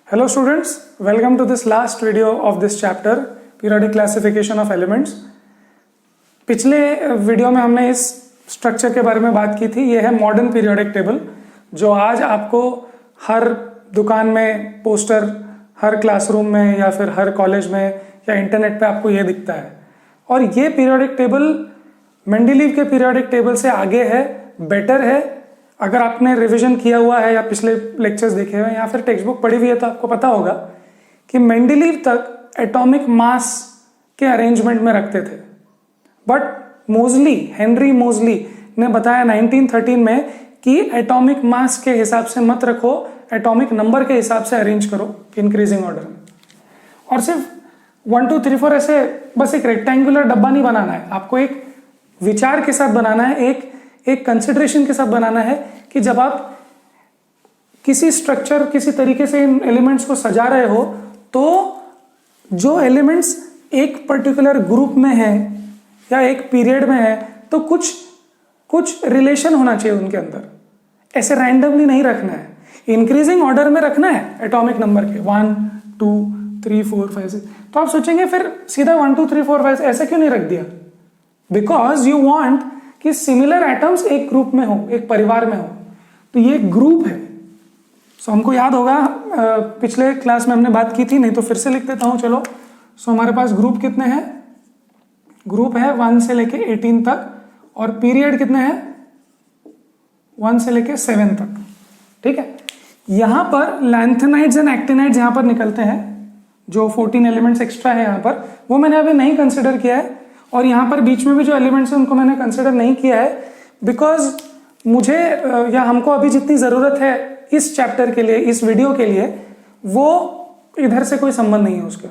Hello students, welcome to this last video of this chapter, periodic classification of elements. पिछले video में हमने इस structure के बारे में बात की थी. ये है मॉडर्न पीरियोडिक टेबल, जो आज आपको हर दुकान में पोस्टर, हर क्लासरूम में या फिर हर कॉलेज में या इंटरनेट पे आपको ये दिखता है. और ये पीरियोडिक टेबल मेंडलीव के पीरियोडिक टेबल से आगे है, बेटर है. अगर आपने रिवीजन किया हुआ है या पिछले लेक्चर्स देखे हुए या फिर टेक्स्ट बुक पढ़ी हुई है तो आपको पता होगा कि मेंडलीव तक एटॉमिक मास के अरेंजमेंट में रखते थे. बट मोजली, हेनरी मोजली ने बताया 1913 में कि एटॉमिक मास के हिसाब से मत रखो, एटॉमिक नंबर के हिसाब से अरेंज करो इंक्रीजिंग ऑर्डर में. और सिर्फ 1 2 3 4 ऐसे बस एक रेक्टेंगुलर डब्बा नहीं बनाना है, आपको एक विचार के साथ बनाना है, एक कंसिडरेशन के साथ बनाना है कि जब आप किसी स्ट्रक्चर, किसी तरीके से इन एलिमेंट्स को सजा रहे हो तो जो एलिमेंट्स एक पर्टिकुलर ग्रुप में है या एक पीरियड में है तो कुछ रिलेशन होना चाहिए उनके अंदर. ऐसे रैंडमली नहीं रखना है, इंक्रीजिंग ऑर्डर में रखना है एटॉमिक नंबर के 1 2 3 4 5 6. तो आप सोचेंगे फिर सीधा 1 2 3 4 5 ऐसे क्यों नहीं रख दिया? बिकॉज यू वांट कि सिमिलर एटम्स एक ग्रुप में हो, एक परिवार में हो. तो ये ग्रुप है. सो हमको याद होगा, पिछले क्लास में हमने बात की थी, नहीं तो फिर से लिख देता हूं. चलो, सो हमारे पास ग्रुप कितने हैं? ग्रुप है 1 से लेके 18 तक, और पीरियड कितने हैं? 1 से लेके 7 तक. ठीक है. यहां पर लैंथेनाइड्स एंड एक्टिनाइड्स यहां पर निकलते हैं, जो 14 एलिमेंट्स एक्स्ट्रा है यहां पर, वो मैंने अभी नहीं कंसिडर किया है. और यहां पर बीच में भी जो एलिमेंट्स हैं उनको मैंने कंसिडर नहीं किया है, बिकॉज मुझे या हमको अभी जितनी ज़रूरत है इस चैप्टर के लिए, इस वीडियो के लिए, वो इधर से कोई संबंध नहीं है उसका.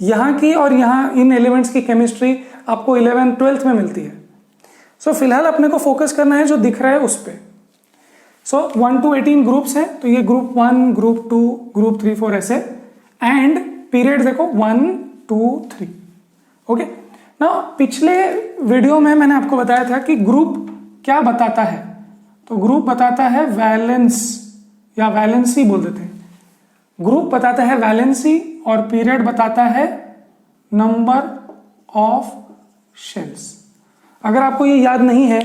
यहाँ की और यहाँ इन एलिमेंट्स की केमिस्ट्री आपको 11th 12th में मिलती है. सो फिलहाल अपने को फोकस करना है जो दिख रहा है उस पर. सो 1 to 18 ग्रुप्स हैं, तो ये ग्रुप 1, ग्रुप 2, ग्रुप 3 4 ऐसे. एंड पीरियड देखो 1 2 3. ओके. ना पिछले वीडियो में मैंने आपको बताया था कि ग्रुप क्या बताता है. तो ग्रुप बताता है वैलेंस या वैलेंसी बोल देते हैं. ग्रुप बताता है वैलेंसी और पीरियड बताता है नंबर ऑफ शेल्स. अगर आपको ये याद नहीं है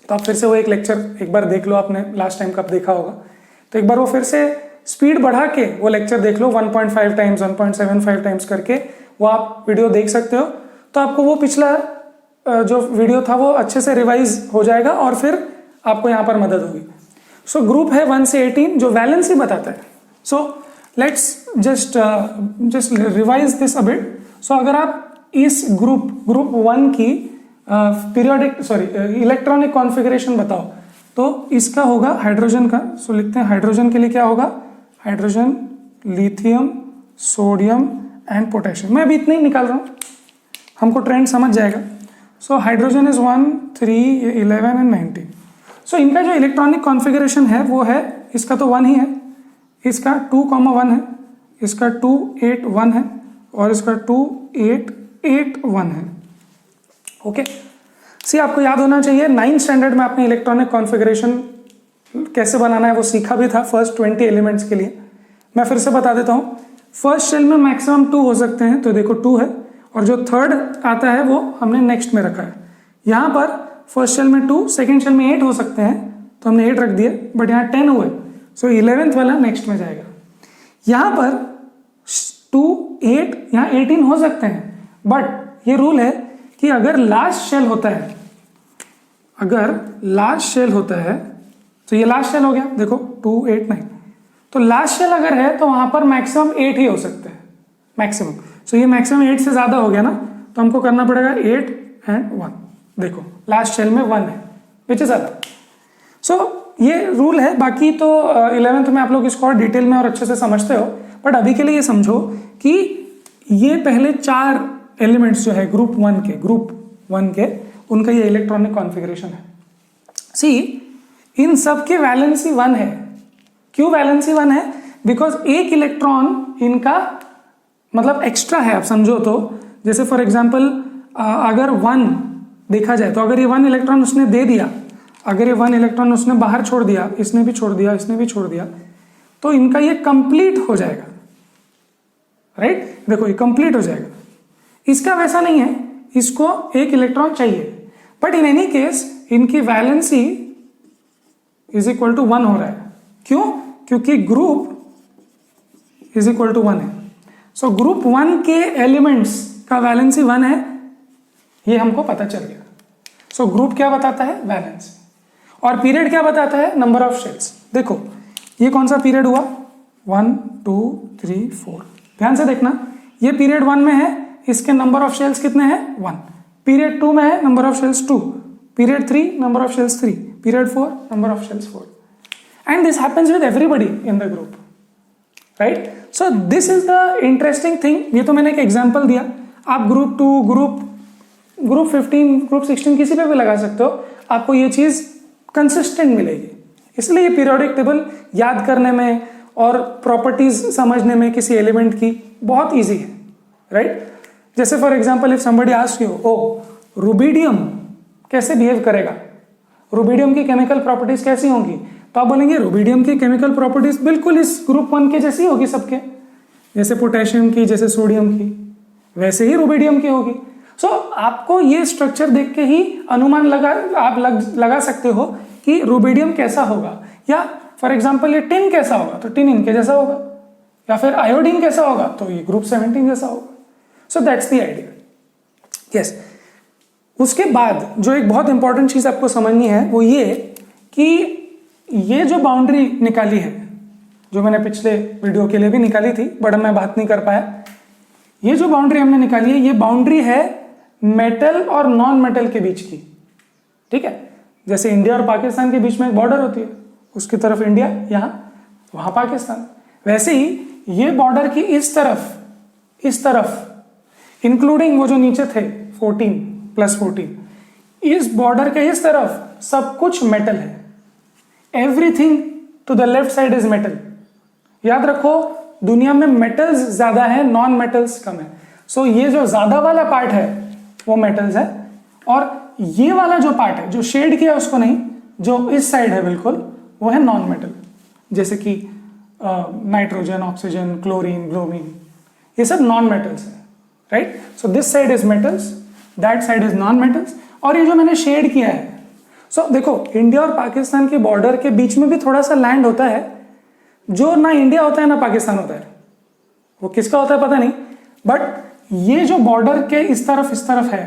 तो आप फिर से वो एक लेक्चर एक बार देख लो, आपने लास्ट टाइम कब देखा होगा. तो एक बार वो फिर से स्पीड बढ़ा के वो लेक्चर देख लो, 1.5 टाइम्स 1.75 टाइम्स करके वो आप वीडियो देख सकते हो. तो आपको वो पिछला जो वीडियो था वो अच्छे से रिवाइज हो जाएगा और फिर आपको यहाँ पर मदद होगी. सो ग्रुप है 1 से 18 जो वैलेंसी बताता है. So let's just revise this a bit. So अगर आप इस ग्रुप 1 की इलेक्ट्रॉनिक कॉन्फ़िगरेशन बताओ तो इसका होगा हाइड्रोजन का. सो लिखते हैं हाइड्रोजन के लिए क्या होगा? Hydrogen, lithium, sodium and potassium. मैं अभी इतना ही निकाल रहा हूँ, हमको ट्रेंड समझ जाएगा. So hydrogen is 1 3 11 and 19. सो इनका जो इलेक्ट्रॉनिक कॉन्फ़िगरेशन है वो है, इसका तो 1 ही है, इसका 2 1 है, इसका 2 8 1 है और इसका 2 8 8 1 है. ओके. सी आपको याद होना चाहिए 9th स्टैंडर्ड में आपने इलेक्ट्रॉनिक कॉन्फ़िगरेशन कैसे बनाना है वो सीखा भी था फर्स्ट 20 एलिमेंट्स के लिए. मैं फिर से बता देता हूँ. फर्स्ट शेल में मैक्सिमम 2 हो सकते हैं, तो देखो 2 है, और जो थर्ड आता है वो हमने नेक्स्ट में रखा है. यहाँ पर फर्स्ट शेल में 2, सेकेंड शेल में 8 हो सकते हैं, तो हमने 8 रख दिए, बट यहाँ 10 हुए, सो 11th वाला नेक्स्ट में जाएगा. यहाँ पर 2 8 यहाँ 18 हो सकते हैं, बट ये रूल है कि अगर लास्ट शेल होता है, अगर लास्ट शेल होता है, तो ये लास्ट शेल हो गया, देखो 2 8 9. तो लास्ट शेल अगर है तो वहां पर मैक्सिमम 8 ही हो सकते हैं, मैक्सिमम. सो ये मैक्सिमम 8 से ज्यादा हो गया ना, तो हमको करना पड़ेगा 8 एंड 1. देखो लास्ट शेल में 1 है, विच इज अलग. सो ये रूल है. बाकी तो 11th में आप लोग इसको और डिटेल में और अच्छे से समझते हो, बट अभी के लिए ये समझो कि ये पहले 4 एलिमेंट्स जो है ग्रुप 1 के उनका ये इलेक्ट्रॉनिक कॉन्फ़िगरेशन है. सी इन सब के वैलेंसी 1 है. क्यों वैलेंसी 1 है? बिकॉज एक इलेक्ट्रॉन इनका मतलब एक्स्ट्रा है. आप समझो तो जैसे फॉर एग्जांपल अगर 1 देखा जाए तो अगर ये 1 इलेक्ट्रॉन उसने दे दिया, अगर ये 1 इलेक्ट्रॉन उसने बाहर छोड़ दिया, इसने भी छोड़ दिया, इसने भी छोड़ दिया, तो इनका ये कंप्लीट हो जाएगा, राइट। देखो ये कंप्लीट हो जाएगा। इसका वैसा नहीं है, इसको एक इलेक्ट्रॉन चाहिए, बट इन एनी केस इनकी वैलेंसी इज इक्वल टू 1 हो रहा है। क्यों? क्योंकि ग्रुप इज इक्वल टू 1 है। सो ग्रुप 1 के एलिमेंट्स का वैलेंसी 1 है, ये हमको पता चल गया। सो ग्रुप क्या बताता है? वैलेंसी। और पीरियड क्या बताता है? Number of shells. देखो ये कौन सा पीरियड हुआ? 1 2 3 4। ध्यान से देखना, ये पीरियड 1 में है, इसके नंबर ऑफ शेल्स कितने हैं? 1। पीरियड 2 में है, number of shells 2। Period 3, number of shells 3। Period 4, number of shells 4। And this happens with everybody in the group, right. So this is the interesting thing. ये तो मैंने एक एग्जांपल दिया, आप ग्रुप 2, ग्रुप 15, ग्रुप 16 किसी पे भी लगा सकते हो, आपको ये चीज कंसिस्टेंट मिलेगी। इसलिए ये पीरियोडिक टेबल याद करने में और प्रॉपर्टीज समझने में किसी एलिमेंट की बहुत इजी है, राइट। जैसे for example if somebody ask you, oh rubidium कैसे बिहेव करेगा, रुबिडियम की केमिकल प्रॉपर्टीज कैसी होंगी, तो आप बोलेंगे रुबिडियम की केमिकल प्रॉपर्टीज बिल्कुल इस ग्रुप 1 के जैसी होगी सबके, जैसे पोटेशियम की, जैसे सोडियम की, वैसे ही रुबिडियम की होगी। सो आपको ये स्ट्रक्चर देख के ही अनुमान लगा सकते हो कि रुबिडियम कैसा होगा, या फॉर एग्जांपल ये टिन कैसा होगा, तो टिन इनके जैसा होगा, या फिर आयोडीन कैसा होगा, तो ये ग्रुप 17 जैसा होगा। सो दैट्स द आइडिया। यस, उसके बाद जो एक बहुत इंपॉर्टेंट चीज आपको समझनी है वो ये कि ये जो बाउंड्री निकाली है, जो मैंने पिछले वीडियो के लिए भी निकाली थी बट मैं बात नहीं कर पाया, ये जो बाउंड्री हमने निकाली है, ये बाउंड्री है मेटल और नॉन मेटल के बीच की, ठीक है। जैसे इंडिया और पाकिस्तान के बीच में एक बॉर्डर होती है, उसकी तरफ इंडिया, यहाँ वहां पाकिस्तान, वैसे ही ये बॉर्डर की इस तरफ इंक्लूडिंग वो जो नीचे थे 14 + 14, इस बॉर्डर के इस तरफ सब कुछ मेटल है। Everything to the left side is metal. याद रखो, दुनिया में मेटल्स ज्यादा है, नॉन मेटल्स कम है। सो ये जो ज्यादा वाला पार्ट है वो मेटल्स है, और ये वाला जो पार्ट है जो शेड किया उसको नहीं, जो इस साइड है बिल्कुल, वो है नॉन मेटल, जैसे कि नाइट्रोजन, ऑक्सीजन, क्लोरीन, ब्रोमीन, ये सब नॉन मेटल्स है, right. So this side is metals, that side is non metals. और ये जो मैंने शेड किया है, सो देखो इंडिया और पाकिस्तान के बॉर्डर के बीच में भी थोड़ा सा लैंड होता है जो ना इंडिया होता है ना पाकिस्तान होता है, वो किसका होता है पता नहीं, बट ये जो बॉर्डर के इस तरफ है,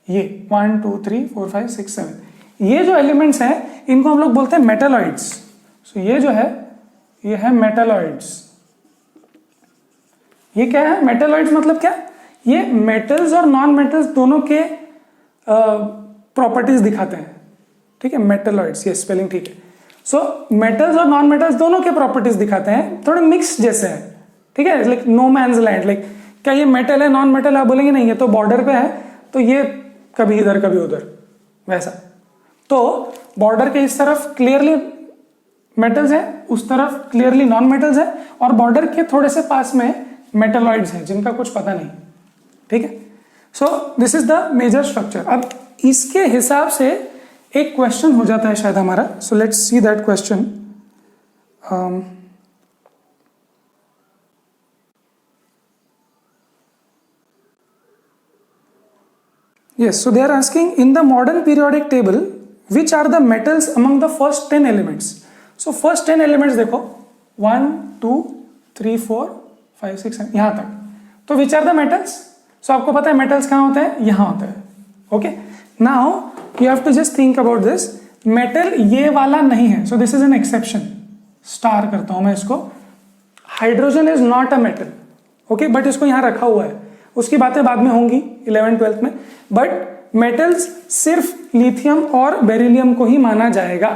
ये 1 2 3 4 5 6 7, ये जो एलिमेंट्स हैं इनको हम लोग बोलते हैं मेटलॉइड्स। सो ये जो है ये है मेटलॉइड्स। ये क्या है? मेटलॉइड्स मतलब क्या? ये मेटल्स और नॉन मेटल्स दोनों के प्रॉपर्टीज दिखाते हैं, ठीक है। मेटलॉइड्स, ये स्पेलिंग ठीक है। सो मेटल्स और नॉन मेटल्स दोनों के प्रॉपर्टीज दिखाते हैं, थोड़े मिक्स जैसे हैं, ठीक है। Like no man's land, like क्या ये मेटल है नॉन मेटल? आप बोलेंगे नहीं ये तो बॉर्डर पे है, तो ये कभी इधर कभी उधर, वैसा। तो बॉर्डर के इस तरफ क्लियरली मेटल्स है, उस तरफ क्लियरली नॉन मेटल्स है, और बॉर्डर के थोड़े से पास में मेटलॉइड्स हैं जिनका कुछ पता नहीं, ठीक है। So this is the major structure. अब इसके हिसाब से एक क्वेश्चन हो जाता है शायद हमारा। So let's see that question. Yes, so they are asking in the modern periodic table which are the metals among the first 10 elements. So first 10 elements देखो 1 2 3 4 5 6 7 यहाँ तक, तो which are the metals? So आपको पता है metals कहाँ होते हैं? यहाँ होते हैं, okay? Now you have to just think about this. Metal ये वाला नहीं है, so this is an exception. Star करता हूँ मैं इसको. Hydrogen is not a metal, okay? But इसको यहाँ रखा हुआ है, उसकी बातें बाद में होंगी 11th-12th में। बट मेटल्स सिर्फ लिथियम और बेरिलियम को ही माना जाएगा,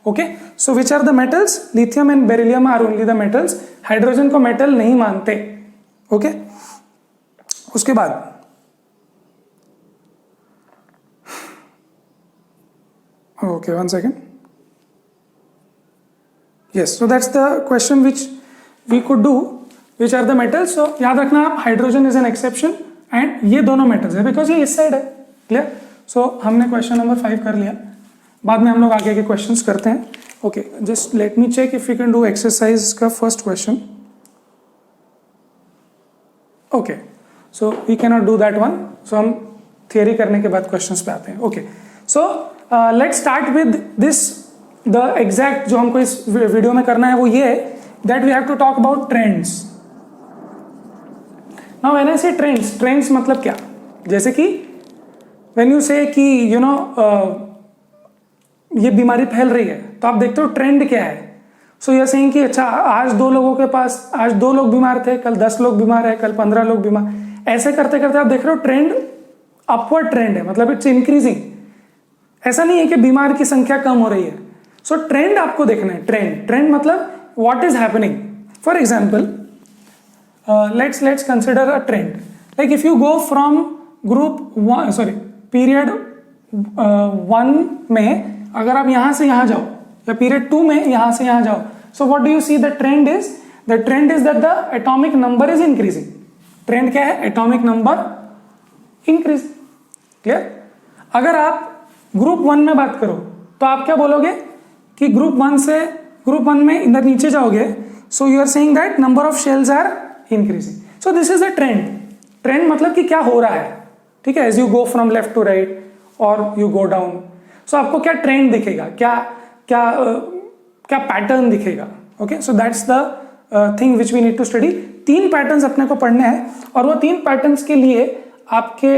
okay. So which are the metals? Lithium and beryllium are only the metals. Hydrogen को मेटल नहीं मानते, ओके। उसके बाद okay, 1 second. Yes, so that's the question which we could do, which are the metals. So याद रखना आप, hydrogen is an exception and ये दोनों मेटल्स है बिकॉज ये इस साइड है, क्लियर। सो हमने क्वेश्चन नंबर 5 कर लिया, बाद में हम लोग आगे के क्वेश्चंस करते हैं। Okay, just let me check if you can do exercise का first question. Okay, so we can not do that one. So हम थियरी करने के बाद क्वेश्चंस पे आते हैं. Okay, so let's start with this. The exact जो हमको इस वीडियो में करना है वो ये है that we have to talk about trends. Now when I say trends, trends मतलब क्या? जैसे कि व्हेन यू से कि यू नो ये बीमारी फैल रही है तो आप देखते हो ट्रेंड क्या है. सो यू आर सेइंग कि अच्छा आज 2 लोगों के पास, आज 2 लोग बीमार थे, कल 10 लोग बीमार है, कल 15 लोग बीमार. ऐसे करते करते आप देख रहे हो ट्रेंड अपवर्ड ट्रेंड है, मतलब इट्स इंक्रीजिंग. ऐसा नहीं है कि बीमार की संख्या कम हो रही है. सो ट्रेंड आपको देखना है. ट्रेंड मतलब what is happening. For example let's consider a trend. Like if you go from group period 1 में अगर आप यहां से यहां जाओ, या पीरियड 2 में यहां से यहां जाओ, so what do you see? The trend is that the atomic number is increasing. Trend क्या है? Atomic number increase. क्लियर? अगर आप ग्रुप 1 में बात करो तो आप क्या बोलोगे कि ग्रुप 1 में इधर नीचे जाओगे, so you are saying that number of shells are increasing. So this is a trend. Trend मतलब कि क्या हो रहा है. ठीक है, as you go from left to right और यू गो डाउन. सो आपको क्या ट्रेंड दिखेगा, क्या पैटर्न दिखेगा. Okay, so that's the thing which we need to study. 3 patterns अपने को पढ़ने हैं और वो 3 पैटर्न्स के लिए आपके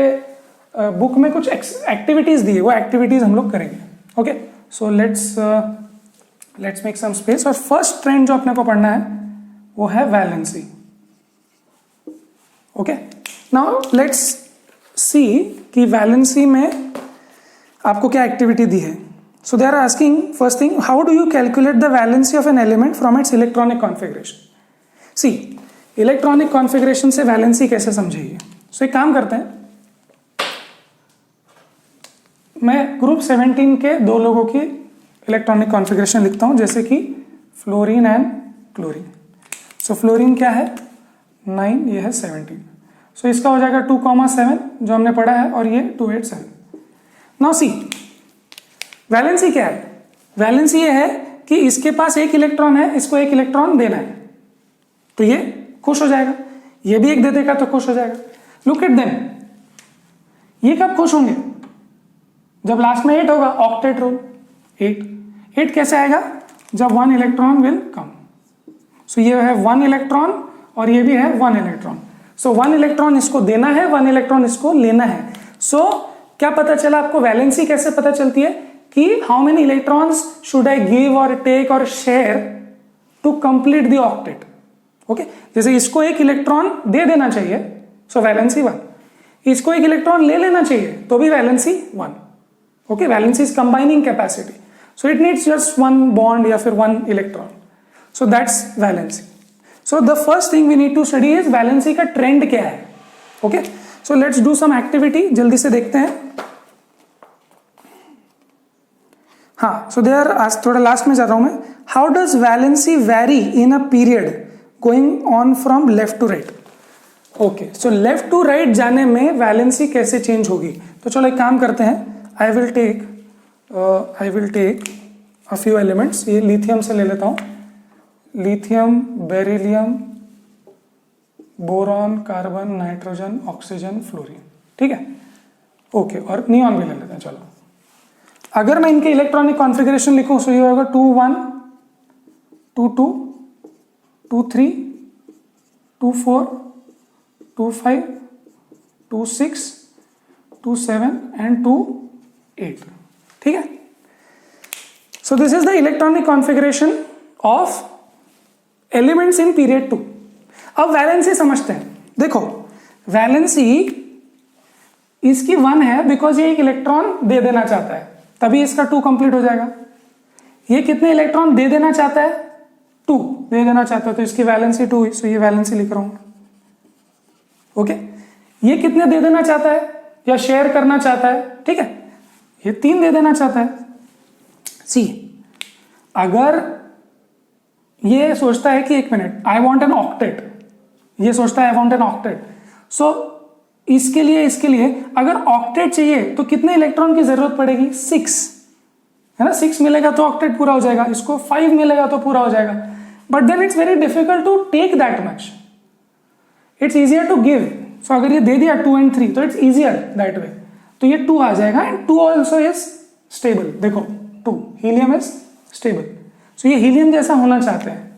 बुक में कुछ एक्टिविटीज दी है, वो एक्टिविटीज हम लोग करेंगे. Okay, so let's make some space. और फर्स्ट ट्रेंड जो अपने को पढ़ना है वो है valency. Okay, now let's see कि वैलेंसी में आपको क्या एक्टिविटी दी है. So they are asking first thing, how do you calculate the valency of an element from its electronic configuration. See, electronic configuration से वैलेंसी कैसे समझिए. सो एक काम करते हैं, मैं ग्रुप 17 के 2 लोगों की इलेक्ट्रॉनिक कॉन्फ़िगरेशन लिखता हूं, जैसे कि fluorine and chlorine. So fluorine क्या है? 9, ये है 17. सो इसका हो जाएगा 2,7 जो हमने पढ़ा है, और ये 2, 8, 7. नाउ सी, वैलेंसी क्या है? वैलेंसी ये है कि इसके पास 1 इलेक्ट्रॉन है, इसको 1 इलेक्ट्रॉन देना है, तो ये खुश हो जाएगा. ये भी 1 दे देगा तो खुश हो जाएगा. Look at them. ये कब खुश होंगे? जब लास्ट में 8 होगा. Octet rule. 8 कैसे आएगा? जब 1 इलेक्ट्रॉन विल कम. सो ये है 1 इलेक्ट्रॉन और ये भी है 1 इलेक्ट्रॉन. सो 1 इलेक्ट्रॉन इसको देना है, 1 इलेक्ट्रॉन इसको लेना है. सो क्या पता चला आपको? वैलेंसी कैसे पता चलती है कि how many electrons should I give और टेक और share to complete the octet. Okay, जैसे इसको 1 इलेक्ट्रॉन दे देना चाहिए, सो वैलेंसी 1. इसको 1 इलेक्ट्रॉन ले लेना चाहिए तो भी valency 1. Okay, valency is combining capacity, so it needs just 1 bond या फिर 1 electron. So that's valency. So the first thing we need to study is valency का ट्रेंड क्या है. Okay, so let's do some activity. जल्दी से देखते हैं. हाँ, सो देयर आज थोड़ा लास्ट में जा रहा हूं मैं. How does valency vary in a period going on from left to right. Okay, so left to right जाने में वैलेंसी कैसे चेंज होगी. तो चलो एक काम करते हैं. I will take a few elements. ये लिथियम से ले लेता हूं. Lithium, beryllium, boron, carbon, nitrogen, oxygen, fluorine. ठीक है. ओके, और नियॉन भी ले लेते हैं. चलो, अगर मैं इनके इलेक्ट्रॉनिक कॉन्फ़िगरेशन लिखूं तो ये होगा 2, 1, 2, 2, 2, 3, 2, 4, 2, 5, 2, 6, 2, 7 एंड 2, 8. ठीक है. So this is the electronic configuration of elements in period 2. अब वैलेंसी समझते हैं. देखो, वैलेंसी इसकी 1 है बिकॉज ये 1 इलेक्ट्रॉन दे देना चाहता है, तभी इसका 2 कंप्लीट हो जाएगा. ये कितने इलेक्ट्रॉन दे देना चाहता है? 2 दे देना चाहता है, तो इसकी वैलेंसी 2 हुई. सो ये वैलेंसी लिख रहा हूं. ओके, ये कितने दे देना चाहता है या शेयर करना चाहता है? ठीक है, ये 3 दे देना चाहता है. सी, अगर ये सोचता है कि 1 minute, I want an octet, ये सोचता है आई वॉन्ट एन ऑक्टेट. सो इसके लिए अगर ऑक्टेट चाहिए तो कितने इलेक्ट्रॉन की जरूरत पड़ेगी? 6, है ना, 6 मिलेगा तो ऑक्टेट पूरा हो जाएगा, इसको 5 मिलेगा तो पूरा हो जाएगा, but then it's very difficult to take that much, it's easier to give. So अगर ये दे दिया 2 and 3 तो इट्स इजियर दैट वे, तो ये 2 आ जाएगा एंड 2 ऑल्सो इज स्टेबल। देखो 2 हीलियम इज स्टेबल, सो ये हीलियम जैसा होना चाहते हैं।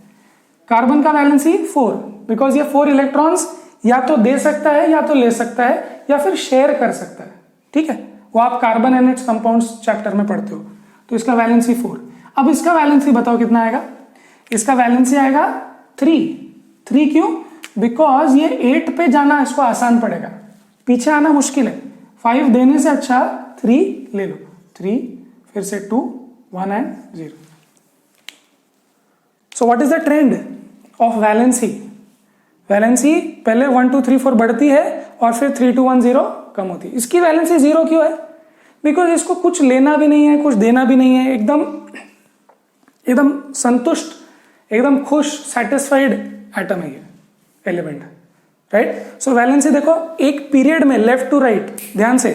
कार्बन का वैलेंसी 4, बिकॉज ये 4 इलेक्ट्रॉन्स या तो दे सकता है या तो ले सकता है या फिर शेयर कर सकता है, ठीक है, वो आप carbon and it's compounds chapter में पढ़ते हो। तो इसका वैलेंसी 4। अब इसका वैलेंसी बताओ कितना आएगा, इसका वैलेंसी आएगा 3 क्यों, बिकॉज ये 8 पे जाना इसको आसान पड़ेगा, पीछे आना मुश्किल है, 5 देने से अच्छा 3 ले लो, 3 फिर से 2 1 and 0। So what is the trend of valency, valency पहले 1 2 3 4 बढ़ती है और फिर 3 2 1 0 कम होती है। इसकी वैलेंसी 0 क्यों है, बिकॉज इसको कुछ लेना भी नहीं है कुछ देना भी नहीं है, एकदम संतुष्ट, एकदम खुश, सेटिस्फाइड एटम है ये एलिमेंट, राइट। सो वैलेंसी देखो एक पीरियड में लेफ्ट टू राइट, ध्यान से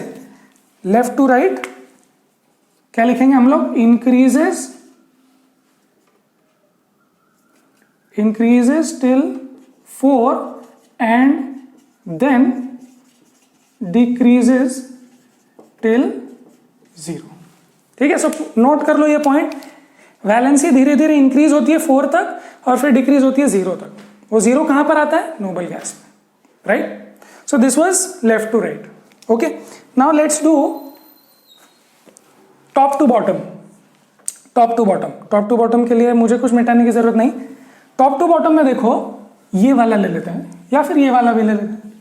लेफ्ट टू राइट क्या लिखेंगे हम लोग, increases till 4 and then decreases till 0, ठीक है। सो नोट कर लो ये पॉइंट, वैलेंसी धीरे धीरे इंक्रीज होती है 4 तक और फिर डिक्रीज होती है 0 तक। वो 0 कहां पर आता है, नोबल गैस में, right. So this was left to right, okay. Now let's do top to bottom. Top to bottom के लिए मुझे कुछ मिटाने की जरूरत नहीं। टॉप टू बॉटम में देखो ये वाला ले लेते हैं या फिर ये वाला भी ले लेते हैं,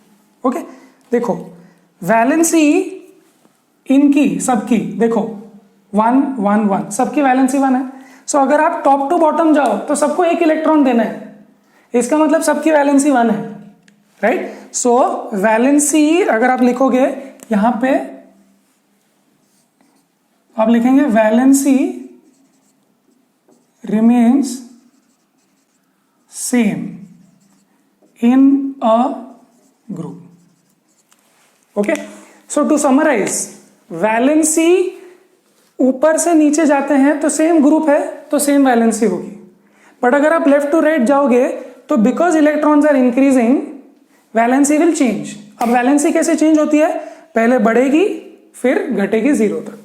ओके। देखो वैलेंसी इनकी सबकी देखो 1 1 1, सबकी वैलेंसी 1 है। सो अगर आप टॉप टू बॉटम जाओ तो सबको एक इलेक्ट्रॉन देना है, इसका मतलब सबकी वैलेंसी 1 है, राइट। सो वैलेंसी अगर आप लिखोगे यहां पे आप लिखेंगे valency remains same in a group, okay. So to summarise, valency ऊपर से नीचे जाते हैं तो सेम ग्रुप है तो सेम वैलेंसी होगी, बट अगर आप लेफ्ट टू राइट जाओगे तो because electrons are increasing valency will change. अब वैलेंसी कैसे चेंज होती है, पहले बढ़ेगी फिर घटेगी 0 तक,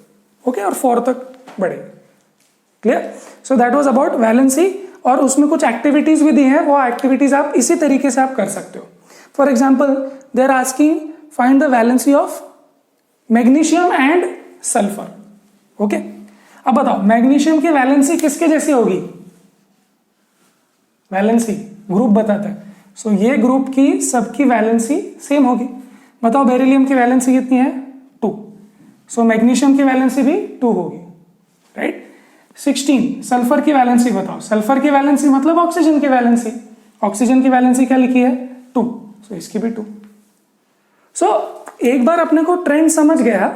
ओके, और 4 तक बढ़ेगी, clear. So that was about valency, और उसमें कुछ एक्टिविटीज भी दी हैं, वो एक्टिविटीज आप इसी तरीके से आप कर सकते हो। For example they are asking find the valency of magnesium and sulphur, okay. अब बताओ मैग्नीशियम की वैलेंसी किसके जैसी होगी, वैलेंसी ग्रुप बताता है, सो ये ग्रुप की सबकी वैलेंसी सेम होगी। बताओ बेरिलियम की वैलेंसी कितनी है, 2, सो मैग्नीशियम की वैलेंसी भी 2 होगी, राइट। 16 सल्फर की वैलेंसी बताओ, सल्फर की वैलेंसी मतलब ऑक्सीजन की वैलेंसी, ऑक्सीजन की वैलेंसी क्या लिखी है 2, सो इसकी भी 2। सो एक बार अपने को ट्रेंड समझ गया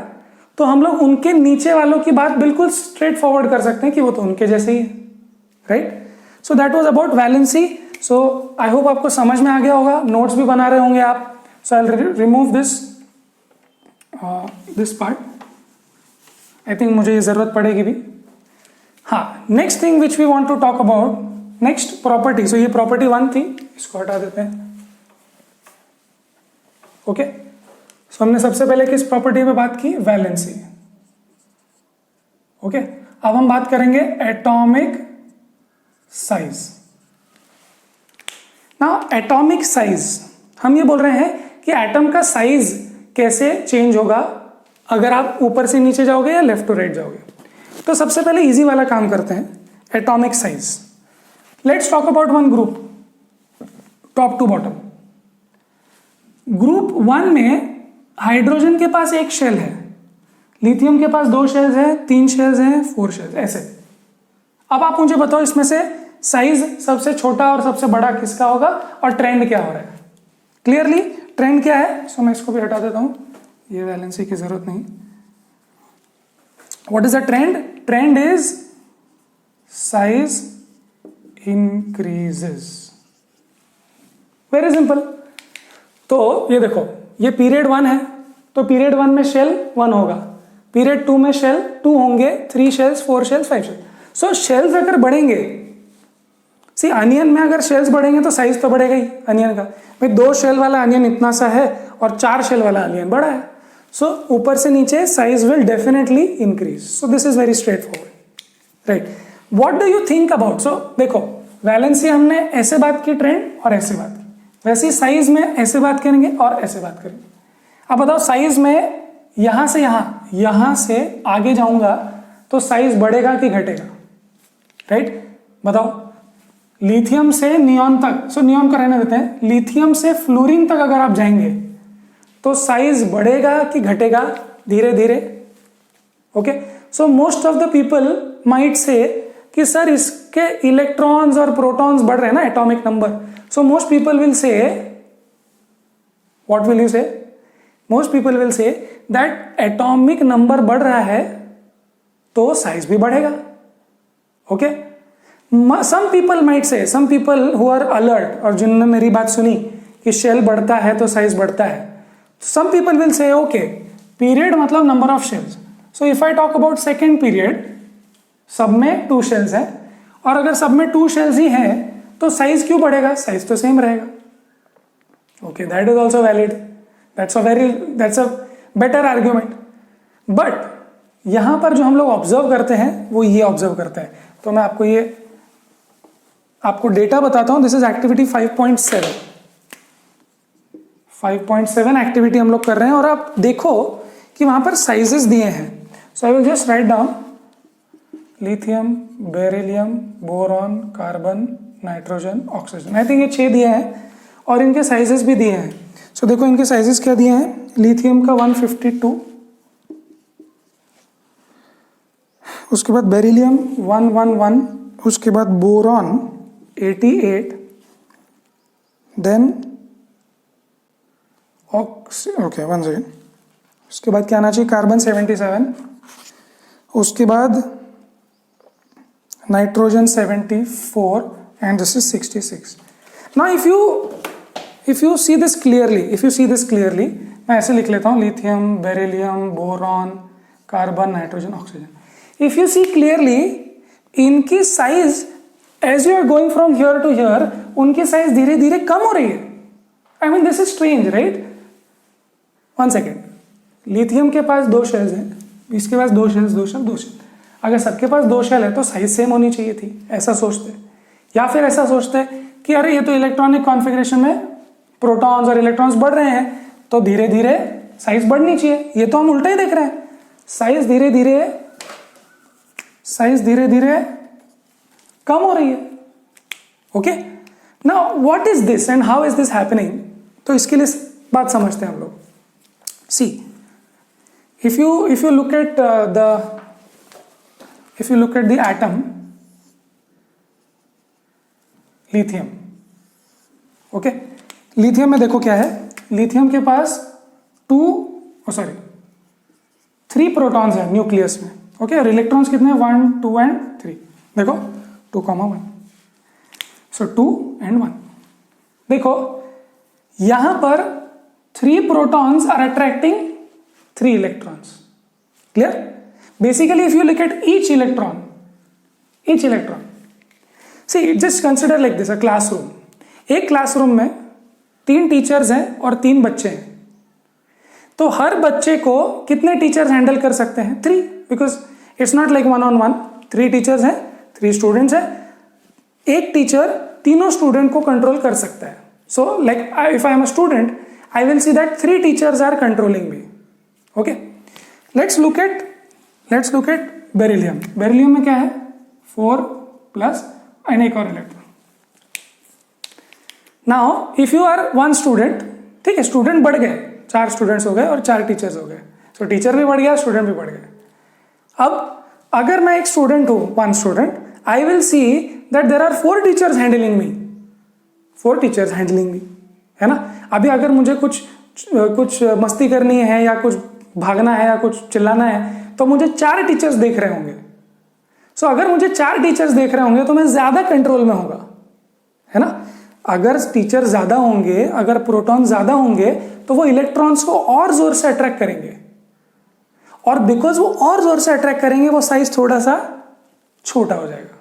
तो हम लोग उनके नीचे वालों की बात बिल्कुल स्ट्रेट फॉरवर्ड कर सकते हैं कि वो तो उनके जैसे ही है, right. So that was about valency. So I hope आपको समझ में आ गया होगा, नोट्स भी बना रहे होंगे आप। So I will remove this part, I think मुझे ये जरूरत पड़ेगी भी। हाँ, next thing which we want to talk about, next property. So ये प्रॉपर्टी 1 थी, इसको हटा देते हैं, ओके। सो हमने सबसे पहले किस प्रॉपर्टी पे बात की, वैलेंसी, ओके। अब हम बात करेंगे एटॉमिक साइज। ना एटॉमिक साइज, हम ये बोल रहे हैं कि एटम का साइज कैसे चेंज होगा अगर आप ऊपर से नीचे जाओगे या लेफ्ट टू राइट जाओगे। तो सबसे पहले इजी वाला काम करते हैं, atomic size. Let's talk about one group, top to bottom. Group 1 में हाइड्रोजन के पास एक शेल है, लिथियम के पास 2 शेल्स हैं, 3 शेल्स हैं, 4 शेल्स, ऐसे। अब आप मुझे बताओ इसमें से साइज सबसे छोटा और सबसे बड़ा किसका होगा और ट्रेंड क्या हो रहा है। क्लियरली ट्रेंड क्या है, सो मैं इसको भी हटा देता हूं, ये वैलेंसी की जरूरत नहीं। What is the trend, trend is size increases, very simple. तो ये देखो, ये पीरियड 1 है तो पीरियड 1 में शेल 1 होगा, पीरियड 2 में शेल 2 होंगे, 3 शेल्स, 4 शेल्स, 5 शेल्स। सो शेल्स अगर बढ़ेंगे, सी अनियन में अगर शेल्स बढ़ेंगे तो साइज तो बढ़ेगा ही अनियन का। भाई 2 शेल वाला अनियन इतना सा है और 4 शेल वाला अनियन बड़ा है, सो ऊपर से नीचे size will definitely increase. So this is very straightforward, right. What do you think about, so देखो वैलेंसी हमने ऐसे बात की ट्रेंड और ऐसे बात की, वैसे ही साइज में ऐसे बात करेंगे और ऐसे बात करेंगे। अब बताओ साइज में यहां से यहां से आगे जाऊंगा तो साइज बढ़ेगा कि घटेगा, राइट? बताओ लिथियम से नियॉन तक, सो नियॉन को रहने देते हैं, लिथियम से फ्लोरीन तक अगर आप जाएंगे तो साइज बढ़ेगा कि घटेगा धीरे धीरे? Okay, so most of the people might से कि सर इसके इलेक्ट्रॉन्स और प्रोटॉन्स बढ़ रहे हैं ना, atomic number. So most people will say, what will you say? Most people will say that atomic number बढ़ रहा है तो साइज भी बढ़ेगा। Okay, some people might say, some people who are alert और जिन्होंने मेरी बात सुनी कि शेल बढ़ता है तो साइज बढ़ता है, some people will say okay period मतलब number of shells. So if I talk about second period, सब में 2 शेल्स है और अगर सब में 2 शेल्स ही हैं तो साइज क्यों बढ़ेगा? साइज तो सेम रहेगा। Okay, that is also valid, that's a better argument. But यहां पर जो हम लोग ऑब्जर्व करते हैं वो ये ऑब्जर्व करते हैं, तो मैं आपको डेटा बताता हूं। दिस इज एक्टिविटी 5.7 एक्टिविटी हम लोग कर रहे हैं और आप देखो कि वहां पर साइजेस दिए हैं। So I will just write down lithium, beryllium, boron, carbon, nitrogen, oxygen. I think ये 6 दिए हैं और इनके साइजेस भी दिए हैं। सो देखो इनके साइजेस क्या दिए हैं। लिथियम का 152, उसके बाद बेरिलियम 111, उसके बाद बोरॉन 88, देन ओके 1 सेकेंड, उसके बाद क्या आना चाहिए, कार्बन 77, उसके बाद nitrogen 74 and this is 66. Now if you see this clearly, मैं ऐसे लिख लेता हूँ lithium, beryllium, boron, carbon, nitrogen, oxygen. If you see clearly इनकी size as you are going from here to here, उनकी साइज धीरे धीरे कम हो रही है। I mean this is strange, right? 1 second, lithium के पास 2 शेल्स हैं, इसके पास 2 शेल्स, 2 शेल, 2 शेल। अगर सबके पास 2 शेल है तो साइज सेम होनी चाहिए थी, ऐसा सोचते। या फिर ऐसा सोचते कि अरे ये तो इलेक्ट्रॉनिक कॉन्फ़िगरेशन में प्रोटॉन्स और इलेक्ट्रॉन्स बढ़ रहे हैं तो धीरे धीरे साइज बढ़नी चाहिए। ये तो हम उल्टा ही देख रहे हैं, साइज धीरे धीरे कम हो रही है। Okay, now what is this and how is this happening? तो इसके लिए बात समझते हैं हम लोग। See if you look at the atom lithium, okay, lithium में देखो क्या है, लिथियम के पास 3 प्रोटॉन्स हैं न्यूक्लियस में, ओके, और इलेक्ट्रॉन्स कितने हैं, 1, 2 एंड 3। देखो 2, 1, सो 2 एंड 1। देखो यहां पर 3 protons are attracting 3 electrons. Clear? Basically if you look at each electron, see just consider like this, a classroom. एक क्लासरूम में 3 टीचर्स हैं और 3 बच्चे हैं, तो हर बच्चे को कितने टीचर्स हैंडल कर सकते हैं? 3, because it's not like 1-on-1। 3 teachers हैं, 3 स्टूडेंट्स हैं, एक टीचर तीनों स्टूडेंट को कंट्रोल कर सकता है। So like if I am a student, I will see that 3 teachers are controlling me. Okay, let's look at beryllium. Beryllium में क्या है, 4 प्लस एंड एक और electron. Now if you are 1 student, ठीक है, स्टूडेंट बढ़ गए, 4 स्टूडेंट्स हो गए और 4 टीचर्स हो गए, सो टीचर भी बढ़ गया, स्टूडेंट भी बढ़ गए। अब अगर मैं एक स्टूडेंट हूं, 1 student, I will see that there are 4 teachers handling me, 4 teachers handling me, है ना? अभी अगर मुझे कुछ मस्ती करनी है या कुछ भागना है या कुछ चिल्लाना है तो मुझे 4 टीचर्स देख रहे होंगे। सो अगर मुझे 4 टीचर्स देख रहे होंगे तो मैं ज्यादा कंट्रोल में होगा, है ना? अगर टीचर ज्यादा होंगे, अगर प्रोटॉन ज्यादा होंगे तो वो इलेक्ट्रॉन्स को और जोर से अट्रैक्ट करेंगे और बिकॉज वो और जोर से अट्रैक्ट करेंगे वो साइज थोड़ा सा छोटा हो जाएगा.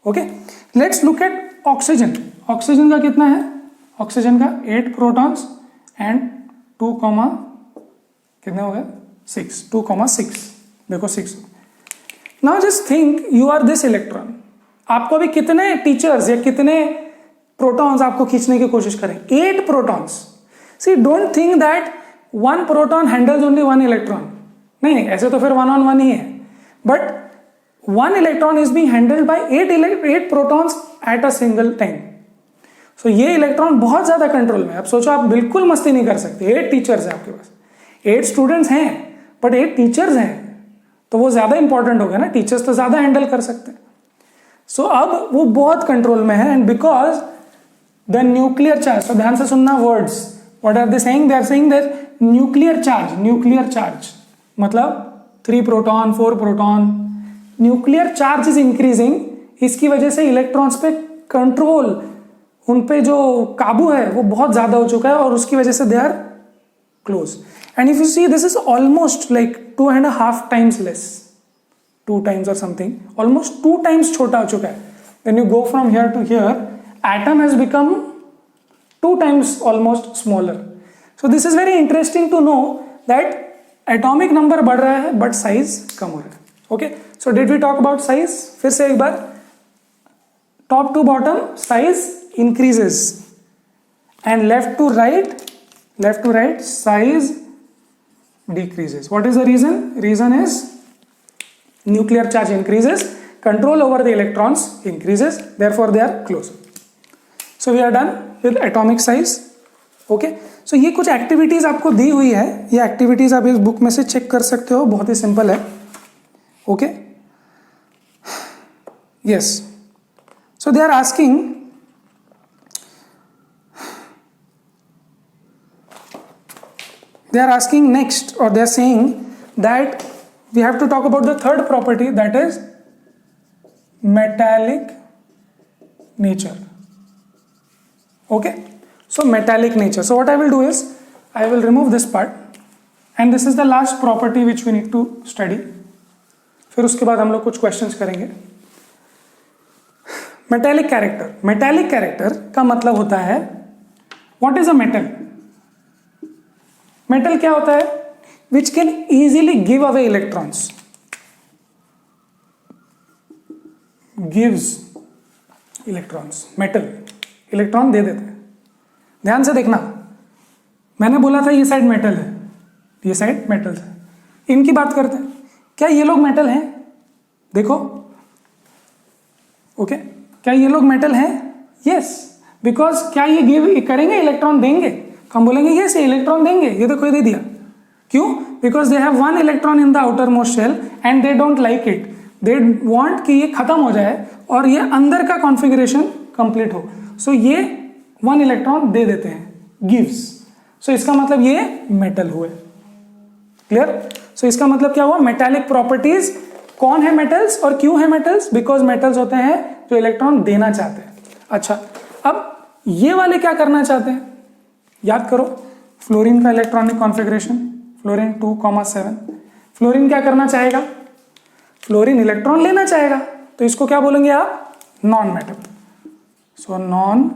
Okay, let's look eight oxygen. Oxygen का कितना है? ऑक्सीजन का 8 प्रोटॉन्स एंड 2, कितने हो गए? 6. 2,6. देखो 6. Now just think you are this electron. आपको अभी कितने टीचर्स या कितने प्रोटॉन्स आपको खींचने की कोशिश करें? 8 protons. See, don't think that 1 proton handles only 1 electron. नहीं, ऐसे तो फिर 1 on 1 ही है. But 1 electron is being handled by 8 protons at a single time. So ये इलेक्ट्रॉन बहुत ज्यादा कंट्रोल में. अब सोचो, आप बिल्कुल मस्ती नहीं कर सकते. 8 टीचर्स हैं आपके पास, 8 स्टूडेंट्स हैं, बट 8 टीचर्स हैं, तो वो ज्यादा इंपॉर्टेंट हो गया ना. टीचर्स तो ज्यादा हैंडल कर सकते हैं. सो अब वो बहुत कंट्रोल में है. And because the nuclear charge, तो ध्यान से सुनना words. What are they saying? They are saying that nuclear charge मतलब 3 proton 4 proton. Nuclear charge is increasing. इसकी वजह से इलेक्ट्रॉन्स पे कंट्रोल, उन पे जो काबू है वो बहुत ज्यादा हो चुका है, और उसकी वजह से they are close. And if you see, this is almost like 2.5 times less, 2 times or something, almost 2 times छोटा हो चुका है. When you go from here to here, atom has become 2 times almost smaller. So this is very interesting to know that atomic number बढ़ रहा है but size कम हो रहा है. Okay, so did we talk about size? फिर से एक बार, top to bottom size increases and left to right size decreases. What is the reason? Reason is nuclear charge increases, control over the electrons increases, therefore they are close. So we are done with atomic size. Okay, so ये कुछ activities आपको दी हुई है. ये activities आप इस book में से चेक कर सकते हो, बहुत ही सिंपल है. Okay, yes. So they are asking, next, or they are saying that we have to talk about the third property, that is metallic nature. Okay, so metallic nature. So what I will do is I will remove this part, and this is the last property which we need to study. फिर उसके बाद हम लोग कुछ questions करेंगे. Metallic character का मतलब होता है, what is a metal? Metal क्या होता है? Which can easily give away electrons, gives electrons. Metal electron दे देते हैं. ध्यान से देखना, मैंने बोला था ये साइड मेटल है, ये साइड मेटल है. इनकी बात करते हैं. क्या ये लोग मेटल हैं? देखो, ओके, क्या ये लोग मेटल हैं? यस, बिकॉज क्या ये गिव करेंगे, इलेक्ट्रॉन देंगे? हम बोलेंगे यस, ये इलेक्ट्रॉन देंगे. ये तो कोई दे दिया. क्यों? Because they have 1 electron in the outer most shell and they don't like it. They want कि ये खत्म हो जाए और ये अंदर का कॉन्फ़िगरेशन कंप्लीट हो. सो ये 1 इलेक्ट्रॉन दे देते हैं, गिव्स. सो इसका मतलब ये मेटल हुए. क्लियर? सो इसका मतलब क्या हुआ? Metallic properties. कौन है मेटल्स और क्यों है मेटल्स? बिकॉज मेटल्स होते हैं जो इलेक्ट्रॉन देना चाहते हैं. अच्छा, अब ये वाले क्या करना चाहते हैं? याद करो, फ्लोरीन का इलेक्ट्रॉनिक कॉन्फ़िगरेशन, फ्लोरीन 2,7. फ्लोरीन क्या करना चाहेगा? फ्लोरीन इलेक्ट्रॉन लेना चाहेगा, तो इसको क्या बोलेंगे आप? Non metal. So non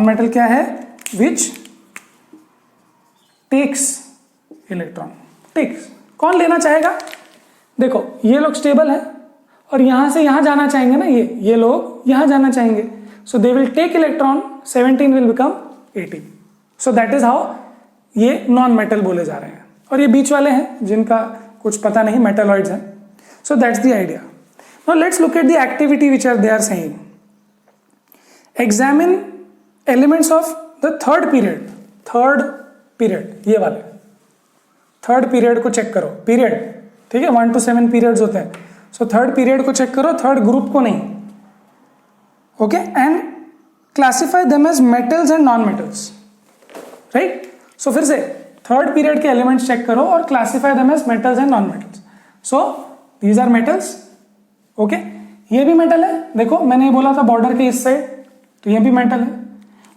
metal क्या है? Which takes electron. टेक्स. कौन लेना चाहेगा? देखो, ये लोग स्टेबल है और यहां से यहां जाना चाहेंगे ना, ये लोग यहां जाना चाहेंगे. So they will take electron, 17 will become 18. So that is how ये नॉन मेटल बोले जा रहे हैं. और ये बीच वाले हैं जिनका कुछ पता नहीं, मेटलॉइड्स हैं. So that's the idea. Now let's look at the activity which are they are saying. Examine elements of the third period. ये वाले थर्ड पीरियड को चेक करो. पीरियड, ठीक है, 1 to 7 पीरियड्स होते हैं. सो थर्ड पीरियड को चेक करो, थर्ड ग्रुप को नहीं. Okay, and classify them as metals and non metals. Right? So फिर से थर्ड पीरियड के एलिमेंट्स चेक करो और classify them as metals and non metals. So these are metals. Okay, ये भी मेटल है. देखो, मैंने ये बोला था बॉर्डर के इस साइड, तो ये भी मेटल है.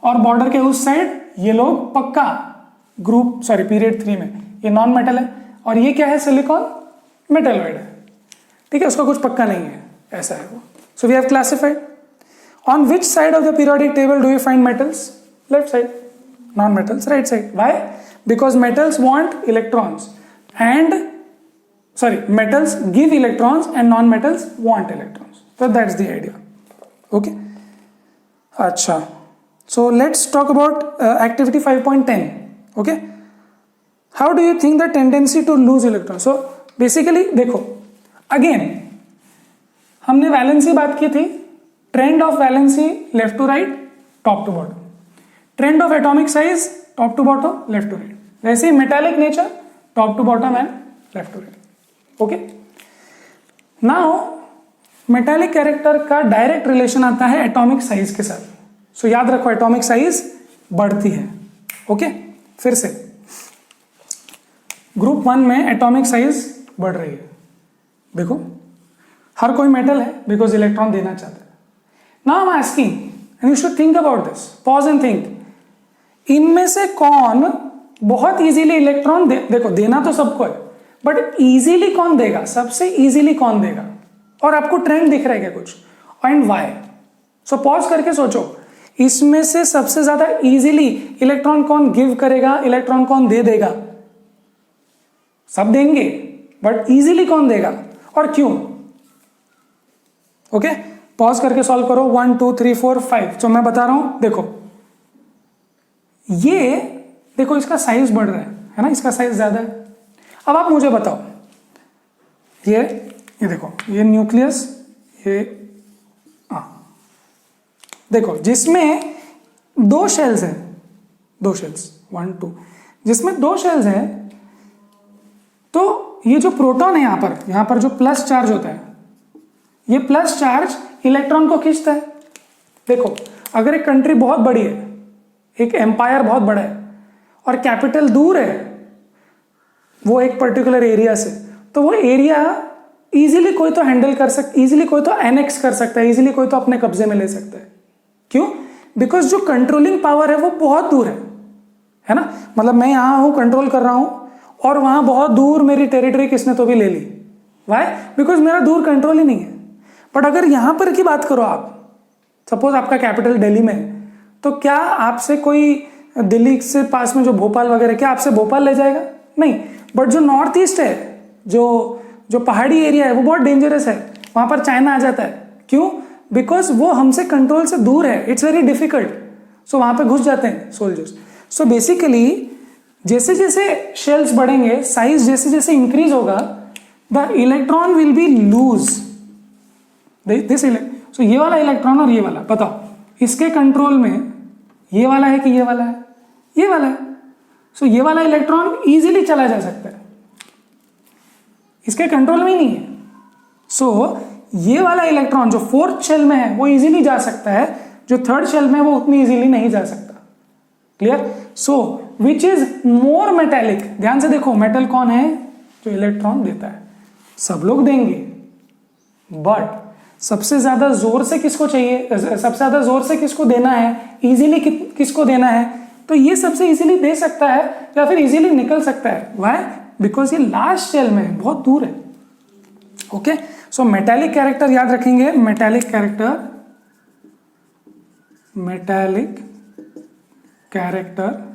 और बॉर्डर के उस साइड ये लोग पक्का ग्रुप, सॉरी, पीरियड 3 में ये नॉन मेटल है, और ये क्या है, सिलिकॉन मेटलॉइड है, ठीक है, उसका कुछ पक्का नहीं है, ऐसा है वो. So we have classified. On which side of the periodic table do you find metals? Left side. Non metals right side. Why? Because metals want electrons and metals give electrons and non-metals want electrons. So that's the idea. Okay. Acha. So let's talk about activity 5.10. Okay. How do you think the tendency to lose electrons? So basically देखो, again हमने valency बात की थी. Trend of valency left to right, top to bottom. Trend of atomic size top to bottom, left to right. वैसे ही metallic nature top to bottom and left to right. Okay. Now metallic character का direct relation आता है atomic size के साथ. सो याद रखो, atomic size बढ़ती है. ओके. फिर से ग्रुप 1 में एटॉमिक साइज बढ़ रही है. देखो, हर कोई मेटल है बिकॉज इलेक्ट्रॉन देना चाहता है. Now I am asking and you should think about this. Pause and think. इनमें से कौन बहुत इजीली इलेक्ट्रॉन देखो, देना तो सबको है, बट इजीली कौन देगा, सबसे इजीली कौन देगा? और आपको ट्रेंड दिख रहा है क्या कुछ? And why? सो पॉज करके सोचो, इसमें से सबसे ज्यादा इजीली इलेक्ट्रॉन कौन गिव करेगा, इलेक्ट्रॉन कौन दे देगा? सब देंगे, बट इजीली कौन देगा और क्यों? ओके. पॉज करके सॉल्व करो. 1 2 3 4 5. तो मैं बता रहा हूं, देखो ये देखो, इसका साइज बढ़ रहा है ना, इसका साइज ज्यादा है. अब आप मुझे बताओ, ये देखो, ये न्यूक्लियस, ये देखो, जिसमें 2 शेल्स हैं, 2 शेल्स 1 2, जिसमें 2 शेल्स हैं, तो ये जो प्रोटॉन है यहां पर जो प्लस चार्ज होता है, ये प्लस चार्ज इलेक्ट्रॉन को खींचता है. देखो, अगर एक कंट्री बहुत बड़ी है, एक एम्पायर बहुत बड़ा है, और कैपिटल दूर है वो एक पर्टिकुलर एरिया से, तो वो एरिया इजीली कोई तो हैंडल कर सकता, इजीली कोई तो एनेक्स कर सकता है, इजीली कोई तो अपने कब्जे में ले सकता है. क्यों? बिकॉज जो कंट्रोलिंग पावर है वो बहुत दूर है ना. मतलब मैं यहां हूं, कंट्रोल कर रहा हूं, और वहां बहुत दूर मेरी टेरिटरी किसने तो भी ले ली. वाई? बिकॉज मेरा दूर कंट्रोल ही नहीं है. बट अगर यहां पर की बात करो आप, सपोज आपका कैपिटल दिल्ली में है, तो क्या आपसे कोई दिल्ली से पास में जो भोपाल वगैरह, क्या आपसे भोपाल ले जाएगा? नहीं. बट जो नॉर्थ ईस्ट है, जो पहाड़ी एरिया है, वो बहुत डेंजरस है. वहां पर चाइना आ जाता है. क्यों? बिकॉज वो हमसे कंट्रोल से दूर है. It's very difficult. सो वहां पे घुस जाते हैं सोल्जर्स. सो बेसिकली जैसे जैसे शेल्स बढ़ेंगे, साइज जैसे जैसे इंक्रीज होगा, the electron will be lose this. So ये वाला इलेक्ट्रॉन और ये वाला, बताओ इसके कंट्रोल में ये वाला है कि ये वाला है? ये वाला है. सो ये वाला इलेक्ट्रॉन इजीली चला जा सकता है, इसके कंट्रोल में ही नहीं है. सो ये वाला इलेक्ट्रॉन जो 4th शेल में है वो इजीली जा सकता है, जो 3rd शेल में वो उतनी इजीली नहीं जा सकता. Clear? So which is more metallic? ध्यान से देखो, मेटल कौन है जो इलेक्ट्रॉन देता है? सब लोग देंगे, बट सबसे ज्यादा जोर से किसको चाहिए, सबसे ज्यादा जोर से किसको देना है, इजीली किसको देना है? तो ये सबसे इजीली दे सकता है या फिर इजीली निकल सकता है. व्हाई? बिकॉज ये लास्ट शेल में है, बहुत दूर है. ओके. सो मेटालिक कैरेक्टर याद रखेंगे. Metallic character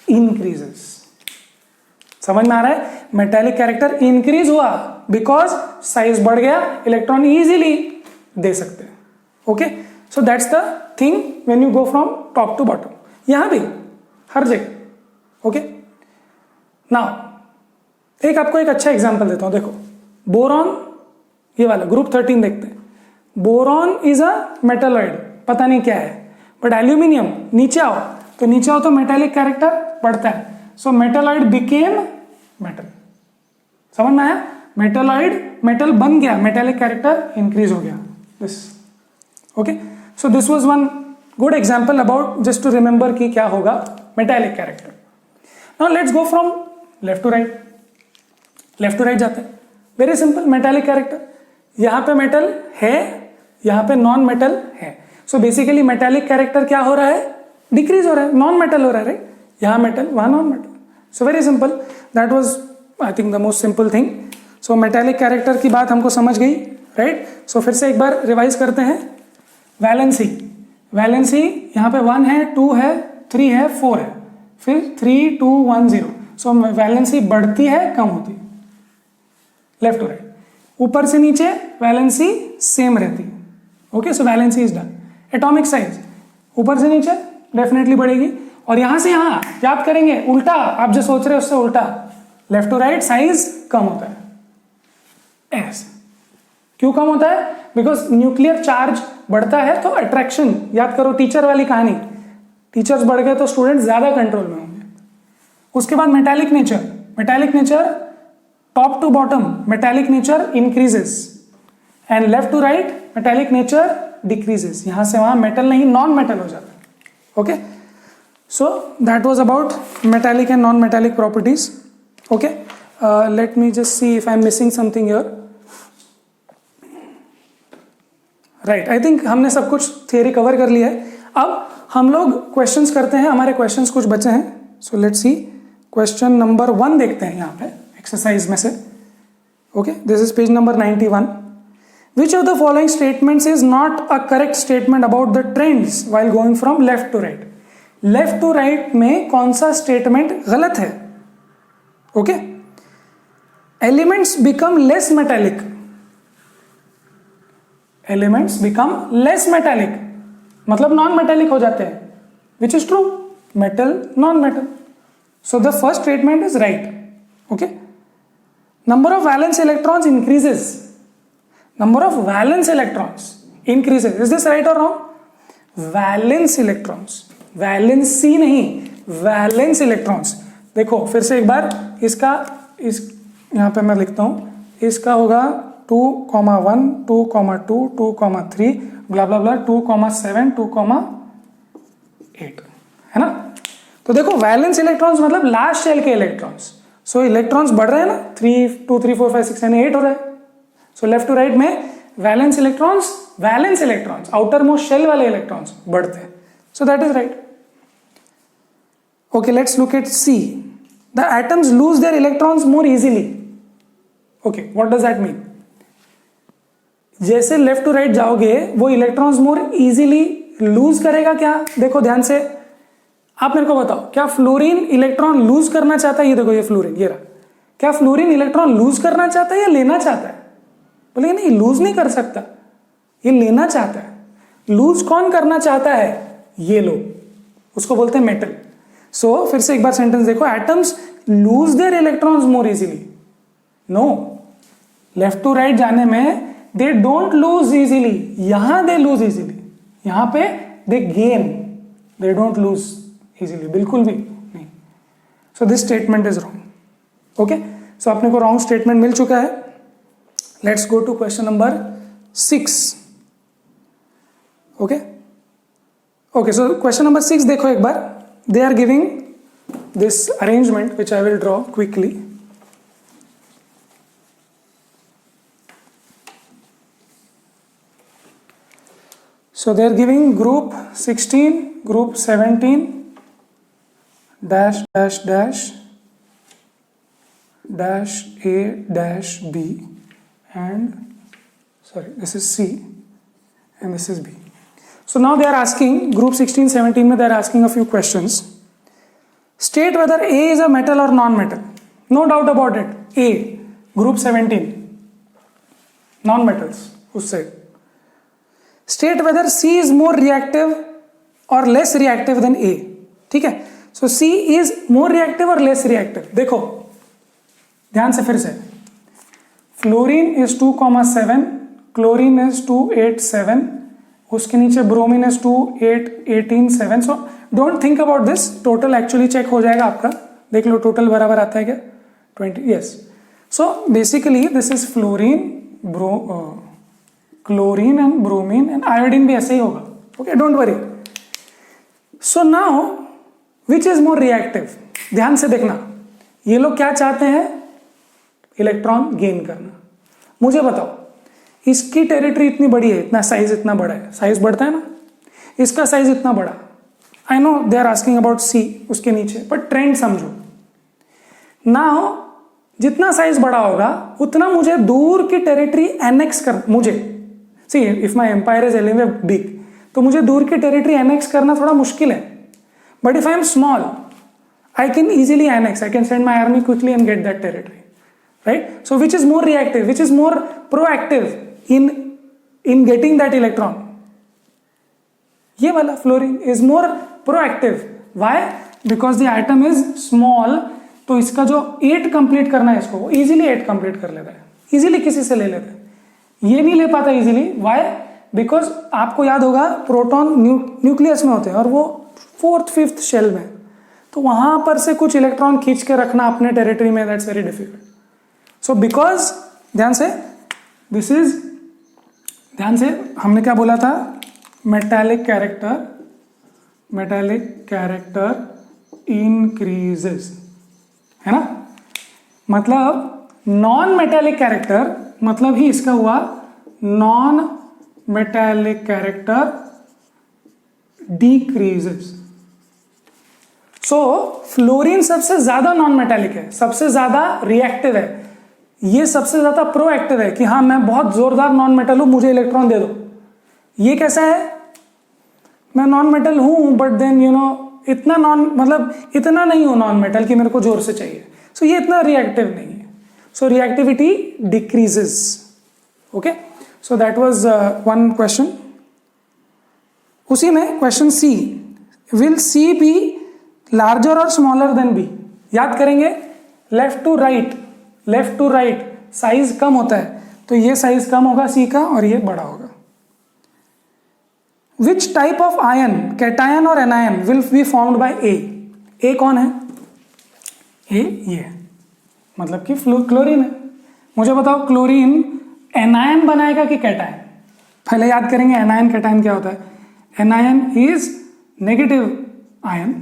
increases. समझ में आ रहा है? मेटालिक कैरेक्टर इंक्रीज हुआ बिकॉज साइज बढ़ गया, इलेक्ट्रॉन इजीली दे सकते हैं. Okay. So that's the thing when you go from top to bottom. यहां भी हर जगह. ओके. नाउ आपको एक अच्छा एग्जांपल देता हूं. देखो, बोरॉन, ये वाला ग्रुप 13 देखते हैं. बोरॉन इज अ मेटलॉइड, पता नहीं क्या है, बट एल्यूमिनियम, नीचे आओ तो मेटालिक कैरेक्टर बढ़ता है. सो मेटलॉइड बिकेम मेटल. समझ में आया? मेटलॉइड मेटल बन गया, मेटालिक कैरेक्टर इंक्रीज हो गया. This. Okay. So this was one good example about just to remember कि क्या होगा metallic character. Now let's go from left to right. Left to right जाते हैं. Very simple. मेटालिक कैरेक्टर, यहां पे metal है, यहां पे नॉन मेटल है. सो बेसिकली मेटालिक कैरेक्टर क्या हो रहा है? डिक्रीज हो रहा है, नॉन मेटल हो रहा है. राइट? यहां मेटल, वहां non metal. So very simple, that was I think the most simple thing. So metallic character की बात हमको समझ गई, राइट. सो फिर से एक बार रिवाइज करते हैं. वैलेंसी, वैलेंसी यहाँ पे 1 है, 2 है, 3 है, 4 है, फिर 3 2 1 0. सो वैलेंसी बढ़ती है कम होती है, लेफ्ट टू राइट. ऊपर से नीचे वैलेंसी सेम रहती है. Okay, so valency is done. Atomic size ऊपर से नीचे डेफिनेटली बढ़ेगी, और यहां से यहां याद करेंगे उल्टा, आप जो सोच रहे हो उससे उल्टा, लेफ्ट टू राइट साइज कम होता है. ऐसे क्यों कम होता है? बिकॉज न्यूक्लियर चार्ज बढ़ता है तो अट्रैक्शन, याद करो टीचर वाली कहानी, टीचर्स बढ़ गए तो स्टूडेंट ज्यादा कंट्रोल में होंगे. उसके बाद metallic nature, metallic nature top to bottom metallic nature increases, and left to right metallic nature decreases. यहां से वहां मेटल नहीं नॉन मेटल हो जाता है. Okay, so that was about metallic and non metallic properties. Okay, let me just see if I am missing something here. Right, I think हमने सब कुछ थियरी कवर कर लिया है. अब हम लोग क्वेश्चंस करते हैं, हमारे क्वेश्चंस कुछ बचे हैं. So let's see, question number 1 देखते हैं यहाँ पे एक्सरसाइज में से. Okay, this is page number 91. Which of the following statements is not a correct statement about the trends while going from left to right? Left to right में कौन सा statement गलत है? Okay? Elements become less metallic. Elements become less metallic. मतलब non-metallic हो जाते हैं. Which is true? Metal, non-metal. So the first statement is right. Okay? Number of valence electrons increases. Number of valence electrons increases. Is this right or wrong? Valence electrons, valency नहीं, valence electrons. देखो फिर से एक बार इसका, इस यहाँ पे मैं लिखता हूँ, इसका होगा 2,1, 2,2, 2,3 ब्ला ब्ला ब्ला 2,7, 2,8 है ना. तो देखो वैलेंस इलेक्ट्रॉन्स मतलब लास्ट शेल के इलेक्ट्रॉन्स. सो इलेक्ट्रॉन्स बढ़ रहे हैं ना, 3 2 3 4 5 6 यानी 8 हो रहा है. सो लेफ्ट टू राइट में valence electrons outer most shell वाले इलेक्ट्रॉन्स बढ़ते हैं. So that is right. Okay, let's look at C. The atoms lose their electrons more easily. Okay, what does that mean? जैसे left to right जाओगे वो electrons more easily loose करेगा. क्या? देखो ध्यान से, आप मेरे को बताओ, क्या फ्लोरीन इलेक्ट्रॉन लूज करना चाहता है? ये देखो, ये फ्लोरीन, ये रहा. क्या फ्लोरीन इलेक्ट्रॉन लूज करना चाहता है या लेना चाहता है? बोले नहीं, लूज नहीं कर सकता, ये लेना चाहता है. लूज कौन करना चाहता है? ये लो, उसको बोलते हैं मेटल. सो फिर से एक बार सेंटेंस देखो, atoms lose their electrons more easily. No, left to right जाने में दे डोंट लूज इजीली. यहां दे लूज इजीली, यहां पे they gain, they don't lose easily, बिल्कुल भी नहीं. So this statement is wrong. Okay, so अपने को रॉन्ग स्टेटमेंट मिल चुका है. Let's go to question number 6. Okay? Okay, so question number 6 देखो एक बार. They are giving this arrangement which I will draw quickly. So they are giving group 16, group 17, dash dash dash dash A dash B. And sorry, this is C and this is B. So now they are asking, group 16 17 mein they are asking a few questions. State whether A is a metal or non-metal. No doubt about it. A, group 17, non-metals उस side. State whether C is more reactive or less reactive than A. ठीक है. So C is more reactive or less reactive. देखो ध्यान से फिर से, fluorine is 2,7, chlorine is 2,8,7, उसके नीचे bromine is 2,8,18,7. So don't think about this, total actually check हो जाएगा आपका. देख लो टोटल बराबर आता है क्या? 20. Yes. So basically this is fluorine, chlorine and bromine and iodine भी ऐसे ही होगा. Okay, don't worry. So now which is more reactive? ध्यान से देखना, ये लोग क्या चाहते हैं? इलेक्ट्रॉन गेन करना. मुझे बताओ, इसकी टेरिटरी इतनी बड़ी है, इतना साइज इतना बड़ा है, साइज बढ़ता है ना, इसका साइज इतना बड़ा. I know they are asking about C उसके नीचे, बट ट्रेंड समझो. नाउ जितना साइज बड़ा होगा उतना मुझे दूर की टेरिटरी एनेक्स कर, मुझे see if my empire is alive big, तो मुझे दूर की टेरिटरी एनेक्स करना थोड़ा मुश्किल है. But if I M small I can easily annex, I can send my army quickly and get that territory, right? So which is more reactive, which is more proactive in getting that electron? ये वाला fluorine is more proactive. Why? Because the atom is small, तो इसका जो 8 complete करना है इसको, वो easily 8 complete कर लेता है, easily किसी से ले लेता है. ये नहीं ले पाता easily. Why? Because आपको याद होगा प्रोटॉन न्यूक्लियस में होते हैं और वो 4th 5th शेल में, तो वहां पर से कुछ इलेक्ट्रॉन खींच के रखना अपने टेरिटरी में, that's very difficult. So because ध्यान से दिस इज, ध्यान से हमने क्या बोला था, मेटालिक कैरेक्टर इंक्रीजेस, है ना. मतलब नॉन मेटालिक कैरेक्टर मतलब ही इसका हुआ नॉन मेटालिक कैरेक्टर डिक्रीजेस. सो फ्लोरीन सबसे ज्यादा नॉन मेटालिक है, सबसे ज्यादा रिएक्टिव है, ये सबसे ज्यादा प्रोएक्टिव है कि हाँ मैं बहुत जोरदार नॉन मेटल हूं, मुझे इलेक्ट्रॉन दे दो. ये कैसा है, मैं नॉन मेटल हूं बट देन यू नो इतना इतना नहीं हूं नॉन मेटल कि मेरे को जोर से चाहिए. सो ये इतना रिएक्टिव नहीं है. So reactivity decreases. Okay, so that was one question. उसी में question C, will C be larger और स्मॉलर देन बी. याद करेंगे लेफ्ट टू राइट साइज कम होता है, तो ये साइज कम होगा सी का और ये बड़ा होगा. Which type of ion, cation और anion will be formed by A. A कौन है, ए ये मतलब कि क्लोरीन है. मुझे बताओ क्लोरीन एनायन बनाएगा कि कैटायन. पहले याद करेंगे एनायन कैटायन क्या होता है. Anion is negative ion,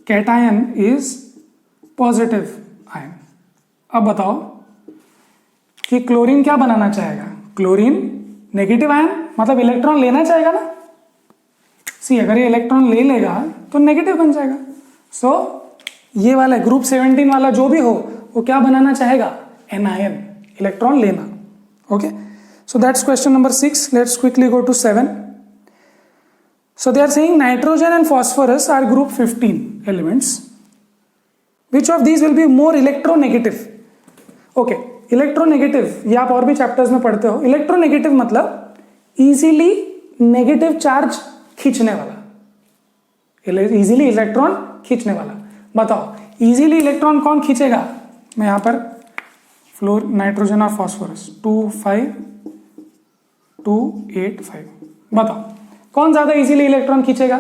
cation is positive ion. अब बताओ कि क्लोरीन क्या बनाना चाहेगा. क्लोरीन नेगेटिव आयन मतलब इलेक्ट्रॉन लेना चाहेगा ना. सी अगर ये इलेक्ट्रॉन ले लेगा तो नेगेटिव बन जाएगा. सो ये वाला ग्रुप 17 वाला जो भी हो वो क्या बनाना चाहेगा, एनायन, इलेक्ट्रॉन लेना. Okay, so that's question number 6. Let's quickly go to 7. So they are saying nitrogen and phosphorus are group 15 elements. Which of these will be more electronegative? Okay, electronegative ये आप और भी चैप्टर्स में पढ़ते हो. Electronegative मतलब easily negative charge खींचने वाला, इजीली इलेक्ट्रॉन खींचने वाला. बताओ इजीली इलेक्ट्रॉन कौन खींचेगा. मैं यहां पर फ्लोर नाइट्रोजन और फॉस्फोरस 2 5 2 8 5, बताओ कौन ज्यादा इजीली इलेक्ट्रॉन खींचेगा.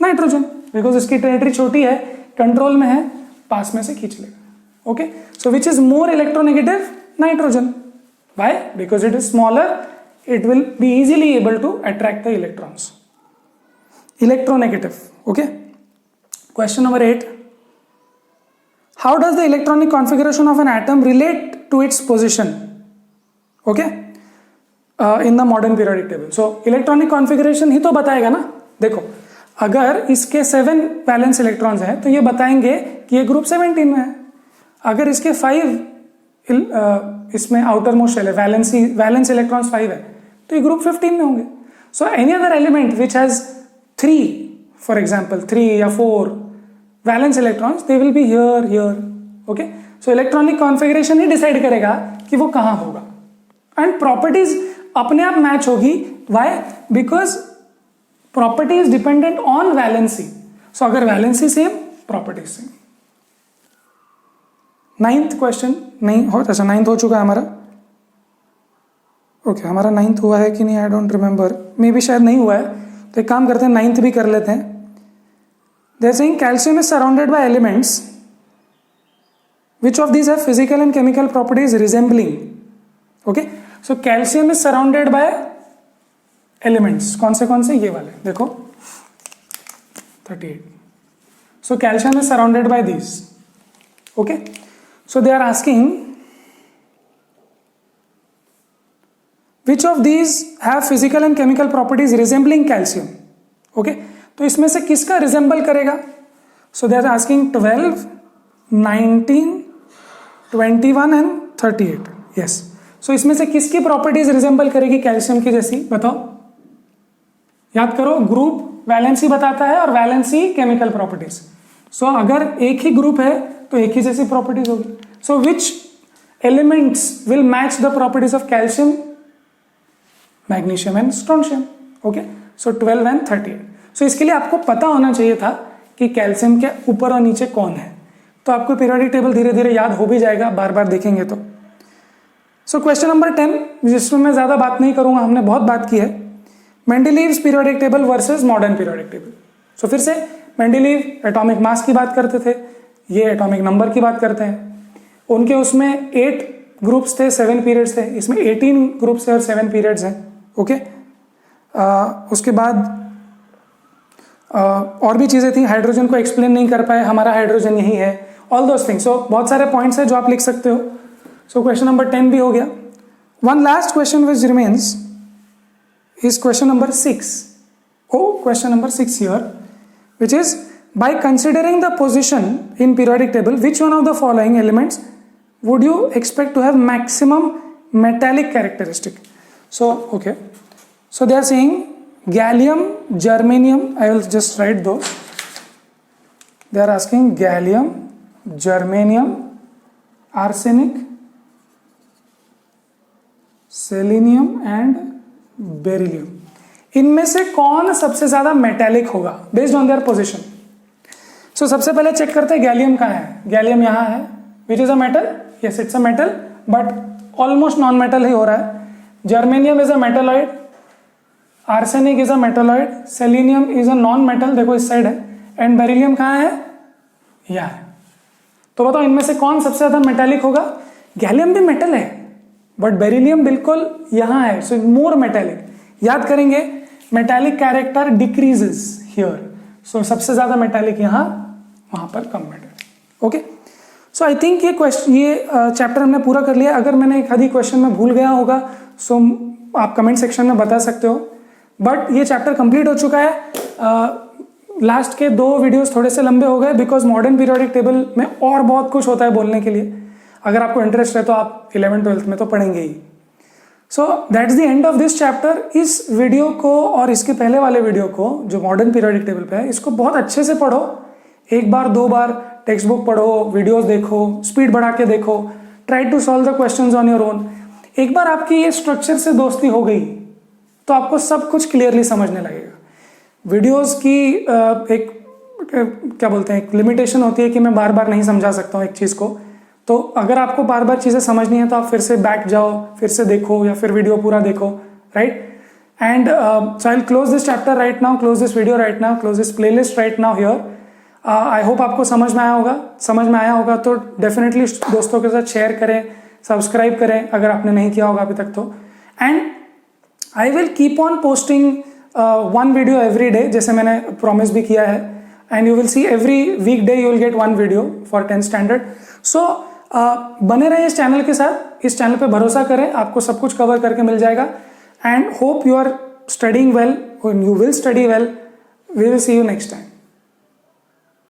नाइट्रोजन, बिकॉज इसकी टेरिटरी छोटी है, कंट्रोल में है, पास में से खींच लेगा. Okay, so which is more electronegative, nitrogen. Why, because it is smaller, it will be easily able to attract the electrons. Electronegative. Okay, question number 8. How does the electronic configuration of an atom relate to its position. Okay, in the modern periodic table. So electronic configuration ही तो बताएगा ना. देखो अगर इसके 7 valence electrons हैं तो ये बताएंगे कि ये ग्रुप 17 में है. अगर इसके 5 इसमें आउटर मोस्ट शेल है, वैलेंस इलेक्ट्रॉन्स 5 है, तो ये ग्रुप 15 में होंगे. So any other element which has 3, for example 3 या 4 valence electrons, they will be here. Okay, so electronic configuration he decide करेगा कि वो कहां होगा. एंड प्रॉपर्टीज अपने आप मैच होगी. Why, because property is dependent on valency. So अगर valency same, property same. 9th question नहीं हो, अच्छा 9th हो चुका है हमारा. ओके, हमारा 9th हुआ है कि नहीं, I don't remember, may be शायद नहीं हुआ है. तो एक काम करते हैं 9th भी कर लेते हैं. They are saying calcium is surrounded by elements. Which of these have physical and chemical properties resembling. Okay, so calcium is surrounded by elements. कौन से ये वाले देखो 38. So calcium is surrounded by this. Okay, so they are asking which of these have physical and chemical properties resembling calcium. Okay, तो इसमें से किसका resemble करेगा. So they are asking 12, 19, 21 and 38, yes. सो इसमें से किसकी प्रॉपर्टीज रिजेंबल करेगी calcium की जैसी, बताओ, याद करो, ग्रुप वैलेंसी बताता है और वैलेंसी केमिकल प्रॉपर्टीज। सो अगर एक ही ग्रुप है तो एक ही जैसी प्रॉपर्टीज होगी। So which elements will match the properties of calcium, magnesium and strontium, okay. So 12 and 38। So इसके लिए आपको पता होना चाहिए था कि कैल्शियम के ऊपर और नीचे कौन है, तो आपको पीरियोडिक टेबल धीरे धीरे याद हो भी जाएगा, बार बार देखेंगे तो। सो क्वेश्चन नंबर 10, जिसमें मैं ज्यादा बात नहीं करूंगा, हमने बहुत बात की है, Mendeleev's periodic table versus modern periodic table. So फिर से मेंडेलीव एटॉमिक मास की बात करते थे, ये एटॉमिक नंबर की बात करते हैं। उनके उसमें 8 ग्रुप्स थे, 7 पीरियड्स थे, इसमें 18 ग्रुप्स है और 7 पीरियड्स हैं, ओके। उसके बाद और भी चीज़ें थी, हाइड्रोजन को एक्सप्लेन नहीं कर पाए, हमारा हाइड्रोजन यही है, ऑल दोस थिंग्स। सो बहुत सारे पॉइंट्स हैं जो आप लिख सकते हो। सो क्वेश्चन नंबर 10 भी हो गया। One last question which remains is question number 6. Question number 6 here, which is by considering the position in periodic table, which one of the following elements would you expect to have maximum metallic characteristic? So okay, so they are saying gallium, germanium, I will just write those. They are asking gallium, germanium, arsenic, selenium and beryllium. इनमें से कौन सबसे ज्यादा metallic होगा based on their position? सो सबसे पहले check करते हैं गैलियम कहाँ है। गैलियम यहाँ है, which is a metal, yes it's a metal, but almost non metal ही हो रहा है। Germanium is a metalloid, arsenic is a metalloid, selenium is a non metal, देखो इस साइड है, एंड बेरिलियम कहाँ है, यहाँ है। तो बताओ इनमें से कौन सबसे ज्यादा मेटेलिक होगा? गैलियम भी मेटल है बट बेरिलियम बिल्कुल यहाँ है, सो मोर मेटेलिक। याद करेंगे, metallic character decreases here, so सबसे ज्यादा मेटालिक यहां, वहां पर कम metal, okay. So I think ये चैप्टर हमने पूरा कर लिया। अगर मैंने एक आधी क्वेश्चन में भूल गया होगा सो आप कमेंट सेक्शन में बता सकते हो, बट ये चैप्टर कंप्लीट हो चुका है। लास्ट के 2 वीडियोस थोड़े से लंबे हो गए बिकॉज मॉडर्न पीरियोडिक टेबल में और बहुत कुछ होता है बोलने के लिए। अगर आपको इंटरेस्ट है तो आप 11th-12th में तो पढ़ेंगे ही। So that's the end of this chapter. इस वीडियो को और इसके पहले वाले वीडियो को जो मॉडर्न पीरियोडिक टेबल पे है, इसको बहुत अच्छे से पढ़ो, 1 बार 2 बार टेक्स्ट बुक पढ़ो, वीडियोस देखो, स्पीड बढ़ा के देखो, try to solve the questions on your own. एक बार आपकी ये स्ट्रक्चर से दोस्ती हो गई तो आपको सब कुछ क्लियरली समझने लगेगा। वीडियोस की एक क्या बोलते हैं, एक लिमिटेशन होती है कि मैं बार बार नहीं समझा सकता हूँ एक चीज़ को। तो अगर आपको बार बार चीज़ें समझनी है तो आप फिर से बैक जाओ, फिर से देखो या फिर वीडियो पूरा देखो, right. And so I will close this chapter right now, close this video right now, close this playlist right now here. I hope आपको समझ में आया होगा तो डेफिनेटली दोस्तों के साथ शेयर करें, सब्सक्राइब करें अगर आपने नहीं किया होगा अभी तक तो। And I will keep on posting 1 video every day, जैसे मैंने प्रॉमिस भी किया है, and you will see every week day you will get 1 video for 10th standard. So बने रहिए इस चैनल के साथ, इस चैनल पे भरोसा करें, आपको सब कुछ कवर करके मिल जाएगा। And hope you are studying well, you will study well. We will see you next time.